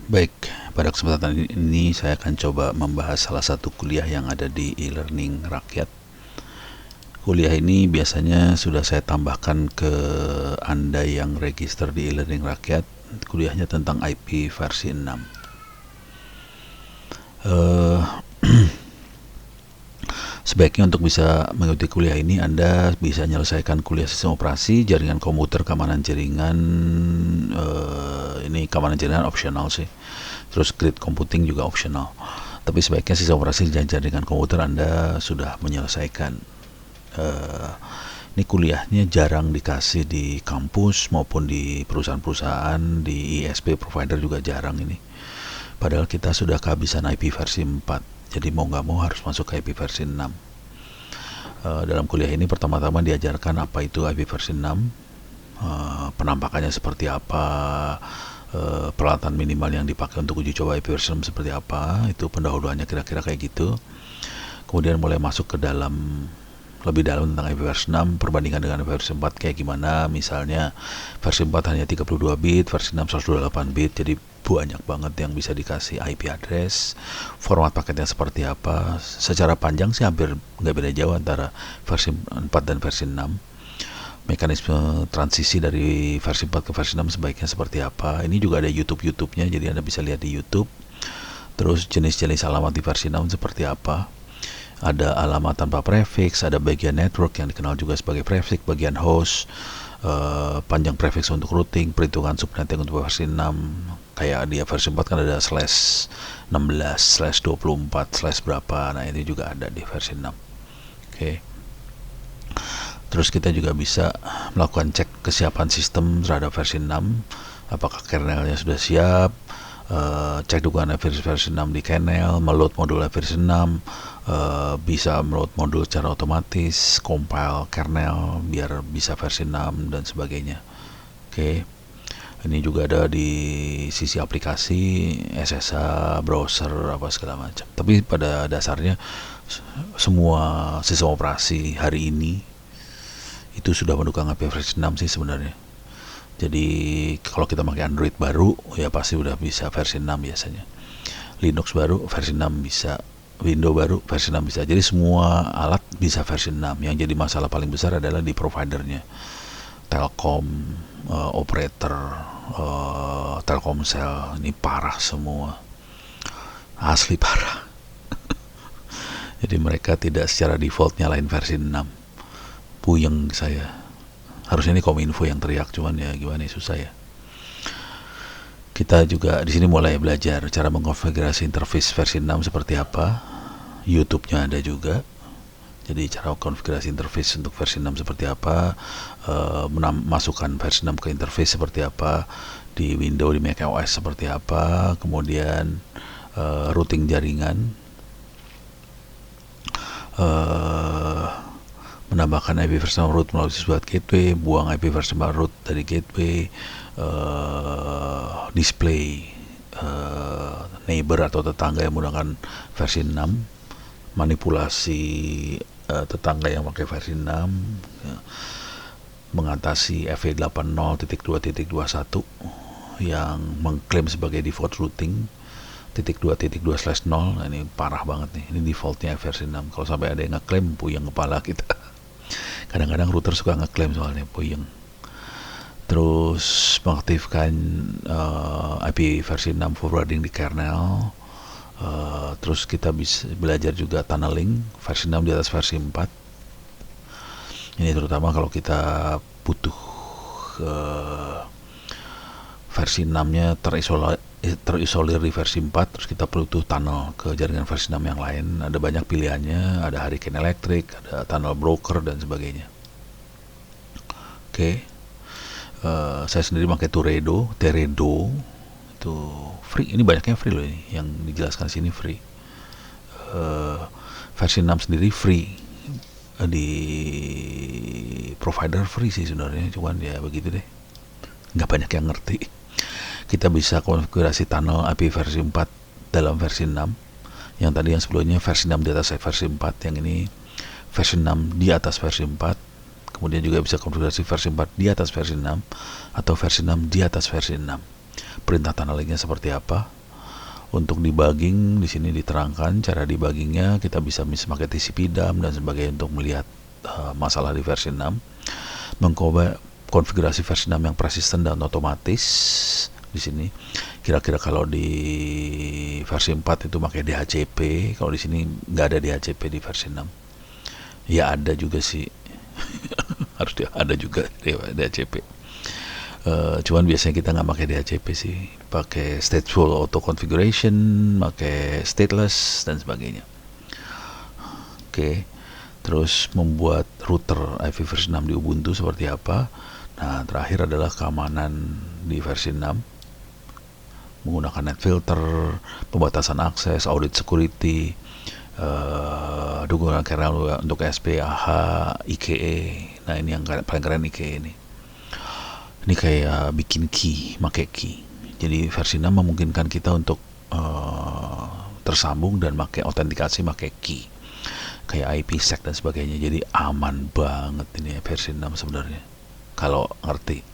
Baik, pada kesempatan ini saya akan coba membahas salah satu kuliah yang ada di e-learning rakyat. Kuliah ini biasanya sudah saya tambahkan ke Anda yang register di e-learning rakyat. Kuliahnya tentang IP versi 6. Sebaiknya untuk bisa mengikuti kuliah ini Anda bisa menyelesaikan kuliah sistem operasi, jaringan komputer, keamanan jaringan. Ini keamanan jaringan opsional sih. Terus grid computing juga opsional. Tapi sebaiknya sistem operasi dan jaringan komputer Anda sudah menyelesaikan. Ini kuliahnya jarang dikasih di kampus maupun di perusahaan-perusahaan, di ISP provider juga jarang ini. Padahal kita sudah kehabisan IP versi 4. Jadi mau nggak mau harus masuk ke IP versi 6. Dalam kuliah ini pertama-tama diajarkan apa itu IP versi 6, penampakannya seperti apa, peralatan minimal yang dipakai untuk uji coba IP versi 6 seperti apa, itu pendahuluannya kira-kira kayak gitu. Kemudian mulai masuk ke dalam lebih dalam tentang IP versi 6, perbandingan dengan versi 4 kayak gimana. Misalnya versi 4 hanya 32 bit, versi 6 128 bit, jadi banyak banget yang bisa dikasih IP address, format paketnya seperti apa. Secara panjang sih hampir nggak beda jauh antara versi 4 dan versi 6. Mekanisme transisi dari versi 4 ke versi 6 sebaiknya seperti apa. Ini juga ada YouTube-nya, jadi Anda bisa lihat di YouTube. Terus jenis-jenis alamat di versi 6 seperti apa. Ada alamat tanpa prefix, ada bagian network yang dikenal juga sebagai prefix, bagian host, panjang prefix untuk routing, perhitungan subnetting untuk versi 6. Kayak di versi 4 kan ada /16, /24, berapa. Nah ini juga ada di versi 6. Oke. Terus kita juga bisa melakukan cek kesiapan sistem terhadap versi 6. Apakah kernelnya sudah siap, cek dukungan versi 6 di kernel, meload modul versi 6, bisa meload modul secara otomatis, compile kernel biar bisa versi 6 dan sebagainya. Oke. Ini juga ada di sisi aplikasi, SSH, browser, apa segala macam. Tapi pada dasarnya semua sistem operasi hari ini itu sudah mendukung IP versi 6 sih sebenarnya. Jadi kalau kita pakai Android baru ya pasti udah bisa versi 6 biasanya. Linux baru versi 6 bisa, Windows baru versi 6 bisa. Jadi semua alat bisa versi 6. Yang jadi masalah paling besar adalah di providernya. Telkom, operator, Telkomsel, ini parah semua. Asli parah. Jadi mereka tidak secara default nyalain versi 6. Puyeng saya. Harusnya ini Kominfo yang teriak, cuman ya gimana ya, susah ya. Kita juga di sini mulai belajar cara mengkonfigurasi interface versi 6 seperti apa. YouTube-nya ada juga. Jadi cara konfigurasi interface untuk versi 6 seperti apa, masukkan versi 6 ke interface seperti apa, di Windows, di macOS seperti apa, kemudian routing jaringan, menambahkan IP versi 6 root melalui sebuah gateway, buang IP versi 4 root dari gateway, display neighbor atau tetangga yang menggunakan versi 6, manipulasi tetangga yang pakai versi 6, ya, mengatasi FE80.2.21 yang mengklaim sebagai default routing .2.2/0. Nah, ini parah banget nih, ini defaultnya versi 6. Kalau sampai ada yang ngeklaim, puyeng kepala kita. Kadang-kadang router suka ngeklaim soalnya, puyeng. Terus mengaktifkan IP versi 6 forwarding di kernel. Terus kita bisa belajar juga tunneling versi 6 di atas versi 4. Ini terutama kalau kita butuh versi 6-nya terisolir di versi 4, terus kita perlu tunnel ke jaringan versi 6 yang lain. Ada banyak pilihannya, ada Hurricane Electric, ada tunnel broker dan sebagainya. Oke. Saya sendiri pakai Teredo itu free. Ini banyaknya free loh, ini yang dijelaskan sini free. Versi 6 sendiri free, di provider free sih sebenarnya, cuman ya begitu deh, nggak banyak yang ngerti. Kita bisa konfigurasi tunnel IP versi 4 dalam versi 6. Yang tadi yang sebelumnya versi 6 di atas versi 4, yang ini versi 6 di atas versi 4. Kemudian juga bisa konfigurasi versi 4 di atas versi 6 atau versi 6 di atas versi 6. Perintah tunnelingnya seperti apa, Untuk debugging di sini diterangkan cara debuggingnya, kita bisa pakai TCP dump dan sebagainya untuk melihat masalah di versi 6, konfigurasi versi 6 yang persisten dan otomatis. Di sini kira-kira kalau di versi 4 itu pakai DHCP, kalau di sini nggak ada DHCP di versi 6. Ya ada juga sih, harus ada juga DHCP. Cuman biasanya kita nggak pakai DHCP sih, pakai stateful auto configuration, pakai stateless dan sebagainya. Oke. Terus membuat router IP versi 6 di Ubuntu seperti apa. Nah, terakhir adalah keamanan di versi 6, menggunakan net filter, pembatasan akses, audit security, dukungan kernel untuk SP, AH, IKE. Nah, ini yang paling keren, IKE ini. Ini kayak bikin key, pakai key. Jadi versi 6 memungkinkan kita untuk tersambung dan pakai autentikasi, pakai key, kayak IPsec dan sebagainya. Jadi aman banget ini versi 6 sebenarnya kalau ngerti.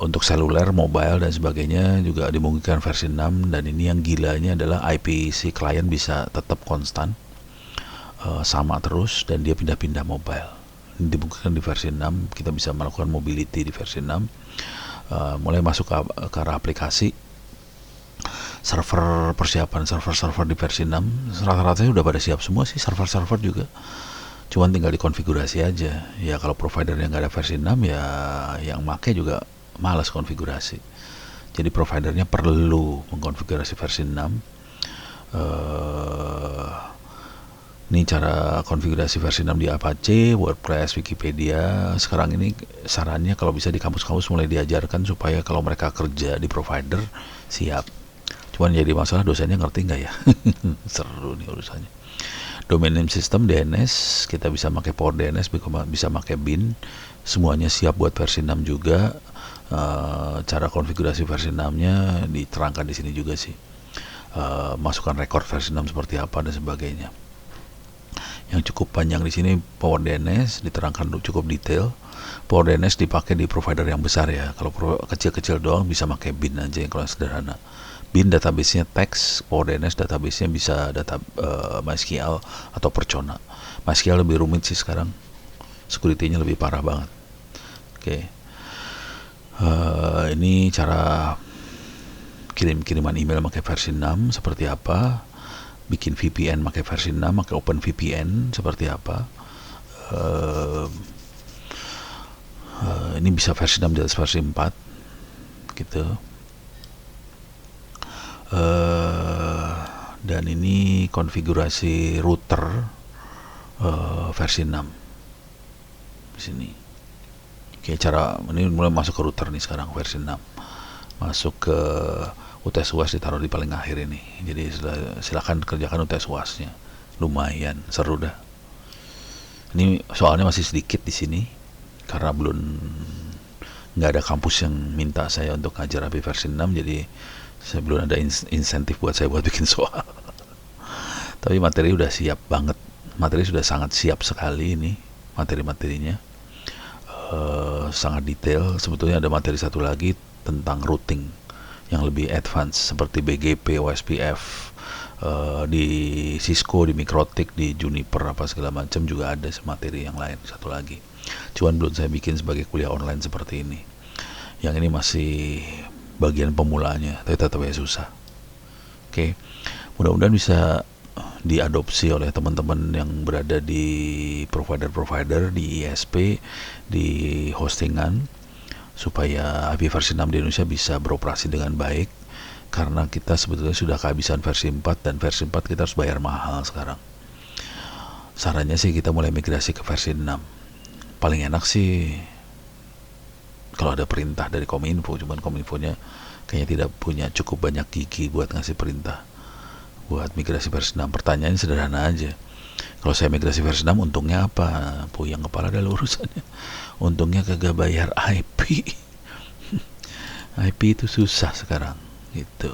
Untuk seluler, mobile dan sebagainya juga dimungkinkan versi 6. Dan ini yang gilanya adalah IP si klien bisa tetap konstan, sama terus, dan dia pindah-pindah mobile. Ini dimungkinkan di versi 6. Kita bisa melakukan mobility di versi 6. Mulai masuk ke arah aplikasi, server, persiapan server di versi 6 rata-rata udah pada siap semua sih, server juga, cuman tinggal dikonfigurasi aja. Ya kalau providernya nggak ada versi 6, ya yang make juga malas konfigurasi. Jadi providernya perlu mengkonfigurasi versi 6. Ini cara konfigurasi versi 6 di Apache, WordPress, Wikipedia. Sekarang ini sarannya kalau bisa di kampus-kampus mulai diajarkan supaya kalau mereka kerja di provider siap. Cuman jadi masalah dosennya ngerti nggak ya? Seru nih urusannya. Domain name system, DNS, kita bisa pakai Power DNS, bisa pakai bin. Semuanya siap buat versi 6 juga. Cara konfigurasi versi 6-nya diterangkan di sini juga sih. Masukkan record versi 6 seperti apa dan sebagainya. Yang cukup panjang di sini Power DNS diterangkan cukup detail. Power DNS dipakai di provider yang besar ya. Kalau kecil-kecil doang bisa pakai bin aja yang kalau sederhana. Bin database-nya teks, Power DNS database-nya bisa data MySQL atau Percona. MySQL lebih rumit sih sekarang, security-nya lebih parah banget. Oke. Ini cara kiriman email pakai versi 6 seperti apa, bikin VPN pakai versi 6, pakai OpenVPN seperti apa. Ini bisa versi 6 di atas versi 4 gitu. Dan ini konfigurasi router versi 6 di sini. Oke, cara ini mulai masuk ke router nih sekarang versi 6. Masuk ke UTS UAS ditaruh di paling akhir ini. Jadi silakan kerjakan UTS UAS-nya. Lumayan seru dah. Ini soalnya masih sedikit di sini karena belum nggak ada kampus yang minta saya untuk ngajar HP versi 6, jadi saya belum ada insentif buat saya buat bikin soal. Tapi materi udah siap banget, materi sudah sangat siap sekali ini materi-materinya, sangat detail. Sebetulnya ada materi satu lagi tentang routing yang lebih advance seperti BGP, OSPF, di Cisco, di Mikrotik, di Juniper apa segala macam juga ada materi yang lain satu lagi. Cuman belum saya bikin sebagai kuliah online seperti ini. Yang ini masih bagian pemulanya, tapi tetap ya susah. Oke, mudah-mudahan bisa diadopsi oleh teman-teman yang berada di provider-provider, di ISP, di hostingan, supaya IP versi 6 di Indonesia bisa beroperasi dengan baik. Karena kita sebetulnya sudah kehabisan versi 4, dan versi 4 kita harus bayar mahal sekarang. Sarannya sih kita mulai migrasi ke versi 6. Paling enak sih kalau ada perintah dari Kominfo, cuman Kominfonya kayaknya tidak punya cukup banyak gigi buat ngasih perintah buat migrasi versi 6. Pertanyaannya sederhana aja. Kalau saya migrasi versi 6 untungnya apa? Puyang kepala adalah urusannya. Untungnya kagak bayar IP. IP itu susah sekarang gitu.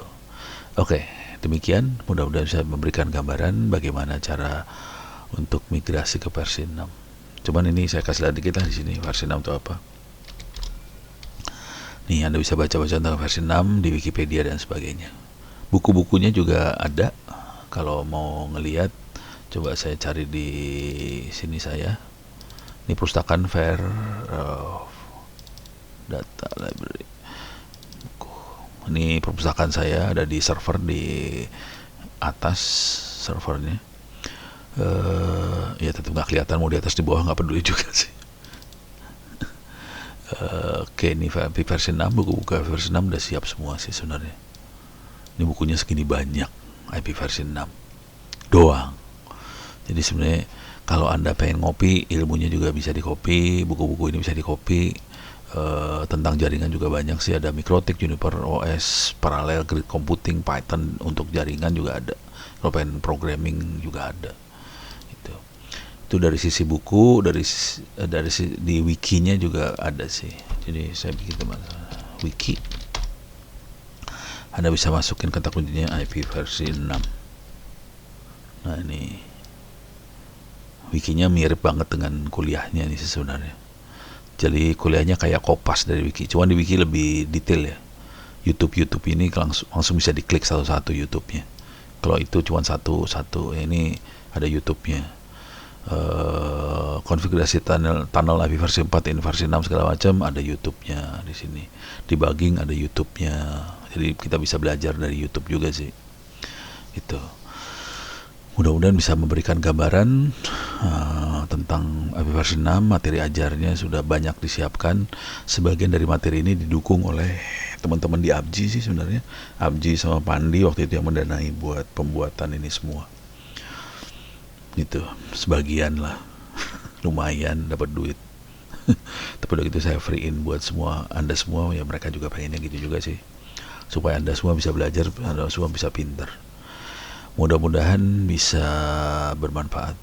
Oke, demikian, mudah-mudahan bisa memberikan gambaran bagaimana cara untuk migrasi ke versi 6. Cuman ini saya kasih lihat dikit lah di sini versi 6 itu apa. Nih, Anda bisa baca-baca tentang versi 6 di Wikipedia dan sebagainya. Buku-bukunya juga ada, kalau mau ngelihat coba saya cari di sini saya. Ini perpustakaan Fair Data Library. Ini perpustakaan saya ada di server di atas servernya. Ya tetap nggak kelihatan mau di atas di bawah, nggak peduli juga sih. Oke, ini versi 6, buku-buku versi 6 udah siap semua sih sebenarnya. Ini bukunya segini banyak, IP versi 6 doang. Jadi sebenarnya kalau Anda pengen ngopi, ilmunya juga bisa dikopi, buku-buku ini bisa dikopi. Tentang jaringan juga banyak sih, ada Mikrotik, Juniper OS, Parallel, Grid Computing, Python untuk jaringan juga ada. Kalau pengen programming juga ada. Itu dari sisi buku, dari di wikinya juga ada sih. Jadi saya bikin wiki. Anda bisa masukin kata kuncinya IP versi 6. Nah ini wikinya mirip banget dengan kuliahnya nih sebenarnya. Jadi kuliahnya kayak kopas dari wiki, cuman di wiki lebih detail ya. YouTube ini langsung bisa diklik satu-satu YouTube-nya. Kalau itu cuma satu-satu, ini ada YouTube-nya. Konfigurasi tunnel IP versi 4, ini versi 6 segala macam ada YouTube-nya di sini. Debugging ada YouTube-nya. Jadi kita bisa belajar dari YouTube juga sih. Itu. Mudah-mudahan bisa memberikan gambaran tentang IP versi 6. Materi ajarnya sudah banyak disiapkan. Sebagian dari materi ini didukung oleh teman-teman di Abji sih sebenarnya. Abji sama Pandi waktu itu yang mendanai buat pembuatan ini semua. Gitu, sebagian lah. Lumayan dapat duit. Tapi udah gitu saya free in buat semua Anda semua, ya mereka juga pengennya gitu juga sih, supaya Anda semua bisa belajar, Anda semua bisa pintar. Mudah-mudahan bisa bermanfaat.